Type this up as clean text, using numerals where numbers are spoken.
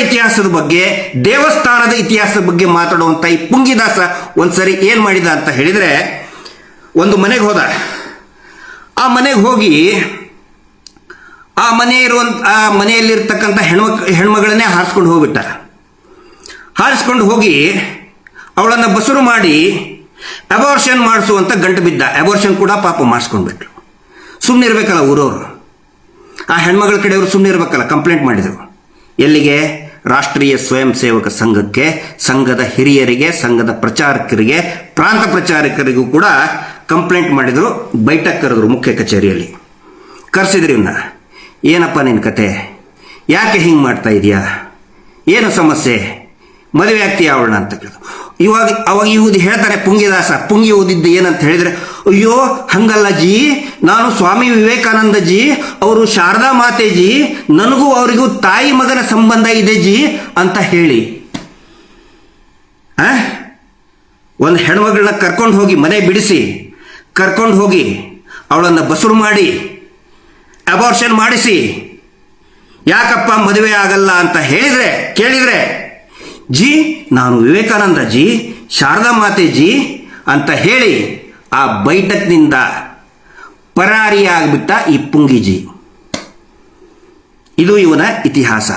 ಇತಿಹಾಸದ ಬಗ್ಗೆ, ದೇವಸ್ಥಾನದ ಇತಿಹಾಸದ ಬಗ್ಗೆ ಮಾತಾಡುವಂಥ ಈ ಪುಂಗಿದಾಸ ಒಂದ್ಸರಿ ಏನು ಮಾಡಿದ ಅಂತ ಹೇಳಿದರೆ, ಒಂದು ಮನೆಗೆ ಹೋದ. ಆ ಮನೆಗೆ ಹೋಗಿ ಆ ಮನೆಯಲ್ಲಿರ್ತಕ್ಕಂಥ ಹೆಣ್ಮಗಳನ್ನೇ ಹಾರಿಸ್ಕೊಂಡು ಹೋಗ್ಬಿಟ್ಟ. ಹಾರಿಸ್ಕೊಂಡು ಹೋಗಿ ಅವಳನ್ನು ಬಸುರು ಮಾಡಿ ಅಬಾರ್ಷನ್ ಮಾಡಿಸುವಂತ ಗಂಟು ಬಿದ್ದ. ಅಬಾರ್ಷನ್ ಕೂಡ ಪಾಪ ಮಾಡಿಸ್ಕೊಂಡ್ಬಿಟ್ರು. ಸುಮ್ಮನೆ ಇರಬೇಕಲ್ಲ ಊರವರು, ಆ ಹೆಣ್ಮಗಳ ಕಡೆಯವರು ಸುಮ್ಮನೆ ಇರಬೇಕಲ್ಲ, ಕಂಪ್ಲೇಂಟ್ ಮಾಡಿದರು. ಎಲ್ಲಿಗೆ? ರಾಷ್ಟ್ರೀಯ ಸ್ವಯಂ ಸೇವಕ ಸಂಘಕ್ಕೆ, ಸಂಘದ ಹಿರಿಯರಿಗೆ, ಸಂಘದ ಪ್ರಚಾರಕರಿಗೆ, ಪ್ರಾಂತ ಪ್ರಚಾರಕರಿಗೂ ಕೂಡ ಕಂಪ್ಲೇಂಟ್ ಮಾಡಿದರು. ಬೈಠಕ್ ಕರೆದ್ರು ಮುಖ್ಯ ಕಚೇರಿಯಲ್ಲಿ. ಕರೆಸಿದ್ರಿ ಇವನ್ನ. ಏನಪ್ಪ ನಿನ್ನ ಕತೆ, ಯಾಕೆ ಹಿಂಗೆ ಮಾಡ್ತಾ ಇದೆಯಾ, ಏನು ಸಮಸ್ಯೆ, ಮದುವೆ ಆಗ್ತೀಯ ಅವಳನ್ನ ಅಂತ ಕೇಳಿದ್ರು. ಅವಾಗ ಇವ್ದು ಹೇಳ್ತಾರೆ ಪುಂಗಿದಾಸ, ಪುಂಗಿ ಓದಿದ್ದು ಏನಂತ ಹೇಳಿದ್ರೆ, ಅಯ್ಯೋ ಹಂಗಲ್ಲ ಜಿ, ನಾನು ಸ್ವಾಮಿ ವಿವೇಕಾನಂದ ಜಿ, ಅವರು ಶಾರದಾ ಮಾತೆ ಜಿ, ನನಗೂ ಅವರಿಗೂ ತಾಯಿ ಮಗನ ಸಂಬಂಧ ಇದೆ ಜಿ ಅಂತ ಹೇಳಿ ಒಂದು ಹೆಣ್ಮಗಳನ್ನ ಕರ್ಕೊಂಡು ಹೋಗಿ, ಮನೆ ಬಿಡಿಸಿ ಕರ್ಕೊಂಡು ಹೋಗಿ ಅವಳನ್ನು ಬಸುರು ಮಾಡಿ ಅಬಾರ್ಷನ್ ಮಾಡಿಸಿ, ಯಾಕಪ್ಪ ಮದುವೆ ಆಗಲ್ಲ ಅಂತ ಕೇಳಿದ್ರೆ ಜಿ ನಾನು ವಿವೇಕಾನಂದ ಜಿ, ಶಾರದಾ ಮಾತೆ ಜಿ ಅಂತ ಹೇಳಿ ಆ ಬೈಠಕ್ನಿಂದ ಪರಾರಿಯಾಗ್ಬಿಟ್ಟ ಈ ಪುಂಗಿಜಿ. ಇದು ಇವನ ಇತಿಹಾಸ.